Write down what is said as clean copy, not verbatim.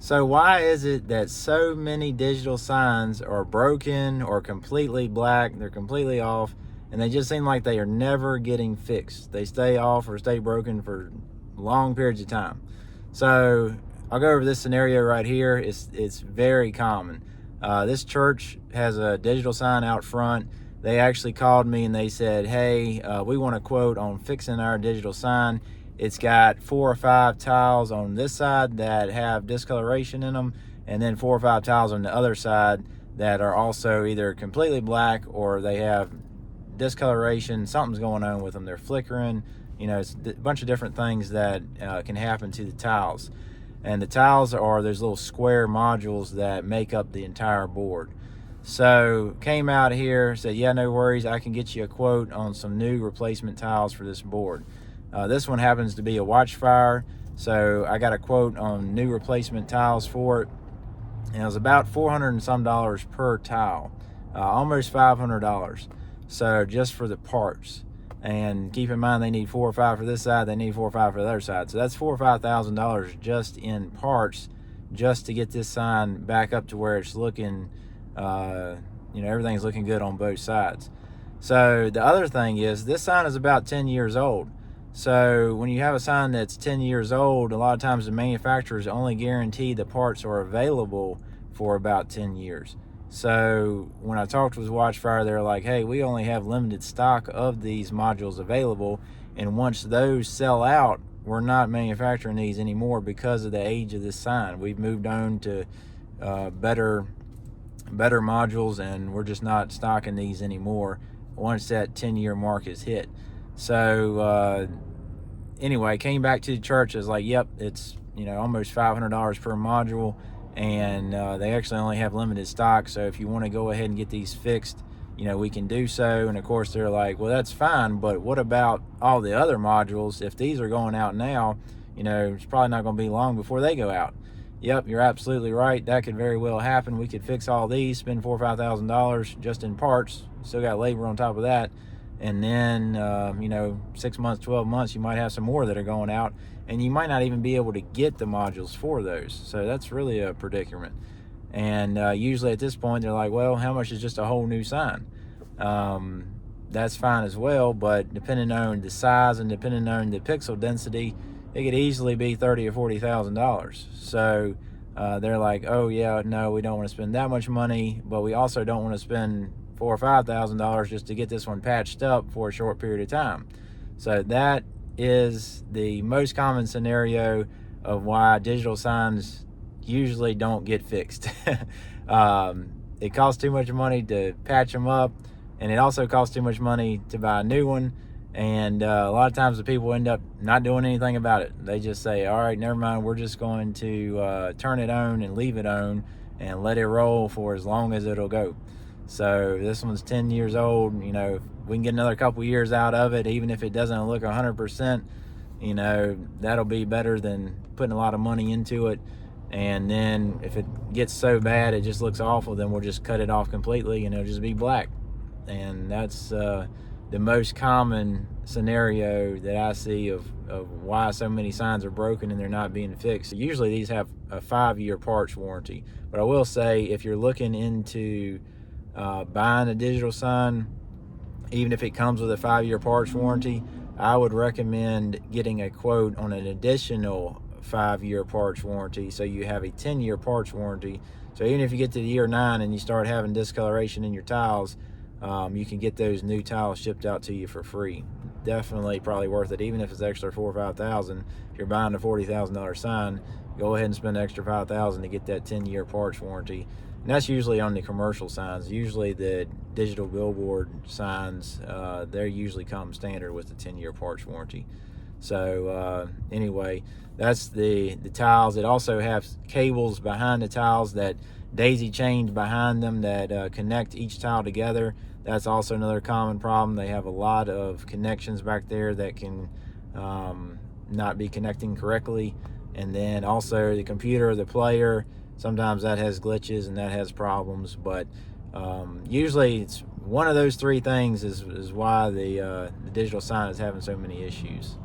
So why is it that so many digital signs are broken or completely black, they're completely off, and they just seem like they are never getting fixed? They stay off or stay broken for long periods of time. So I'll go over this scenario right here. It's very common. This church has a digital sign out front. They actually called me and they said, hey, we want a quote on fixing our digital sign. It's got 4 or 5 tiles on this side that have discoloration in them, and then 4 or 5 tiles on the other side that are also either completely black or they have discoloration. Something's going on with them. They're flickering. It's a bunch of different things that can happen to the tiles. And the tiles are those little square modules that make up the entire board. So came out here, said, yeah, no worries, I can get you a quote on some new replacement tiles for this board. This one happens to be a Watchfire, so I got a quote on new replacement tiles for it, and it was about $400 and some per tile, almost $500. So just for the parts. And keep in mind, they need 4 or 5 for this side, they need 4 or 5 for the other side. So that's $4,000 or $5,000 just in parts, just to get this sign back up to where it's looking, everything's looking good on both sides. So the other thing is, this sign is about 10 years old. So when you have a sign that's 10 years old, a lot of times the manufacturers only guarantee the parts are available for about 10 years. So when I talked with Watchfire, they're like, hey, we only have limited stock of these modules available, and once those sell out, we're not manufacturing these anymore because of the age of this sign. We've moved on to better modules, and we're just not stocking these anymore once that 10-year mark is hit. So anyway, came back to the church. I was like, yep, it's almost $500 per module, and they actually only have limited stock. So if you want to go ahead and get these fixed, we can do so. And of course, they're like, well, that's fine, but what about all the other modules? If these are going out now, it's probably not going to be long before they go out. Yep, you're absolutely right. That could very well happen. We could fix all these, spend $4,000 or $5,000 just in parts. Still got labor on top of that. And then 6 months, 12 months, you might have some more that are going out, and you might not even be able to get the modules for those. So that's really a predicament. And usually at this point, they're like, well, how much is just a whole new sign? That's fine as well, but depending on the size and depending on the pixel density, it could easily be $30,000 or $40,000. So they're like, oh yeah, no, we don't want to spend that much money, but we also don't want to spend $4,000 or $5,000 just to get this one patched up for a short period of time. So that is the most common scenario of why digital signs usually don't get fixed. It costs too much money to patch them up, and it also costs too much money to buy a new one. And a lot of times the people end up not doing anything about it. They just say, all right, never mind, we're just going to turn it on and leave it on and let it roll for as long as it'll go. So this one's 10 years old. We can get another couple years out of it, even if it doesn't look 100%, that'll be better than putting a lot of money into it. And then if it gets so bad it just looks awful, then we'll just cut it off completely and it'll just be black. And that's the most common scenario that I see of why so many signs are broken and they're not being fixed. Usually these have a 5-year parts warranty, but I will say, if you're looking into buying a digital sign, even if it comes with a 5-year parts warranty, I would recommend getting a quote on an additional 5-year parts warranty, so you have a 10-year parts warranty. So even if you get to the year 9 and you start having discoloration in your tiles, you can get those new tiles shipped out to you for free. Definitely probably worth it, even if it's extra $4,000 or $5,000. If you're buying a $40,000 sign, go ahead and spend an extra $5,000 to get that 10-year parts warranty. And that's usually on the commercial signs. Usually the digital billboard signs, they usually come standard with the 10-year parts warranty. So anyway, that's the tiles. It also has cables behind the tiles that daisy chains behind them that connect each tile together. That's also another common problem. They have a lot of connections back there that can not be connecting correctly. And then also the computer, the player, sometimes that has glitches and that has problems. But usually it's one of those 3 things is why the digital sign is having so many issues.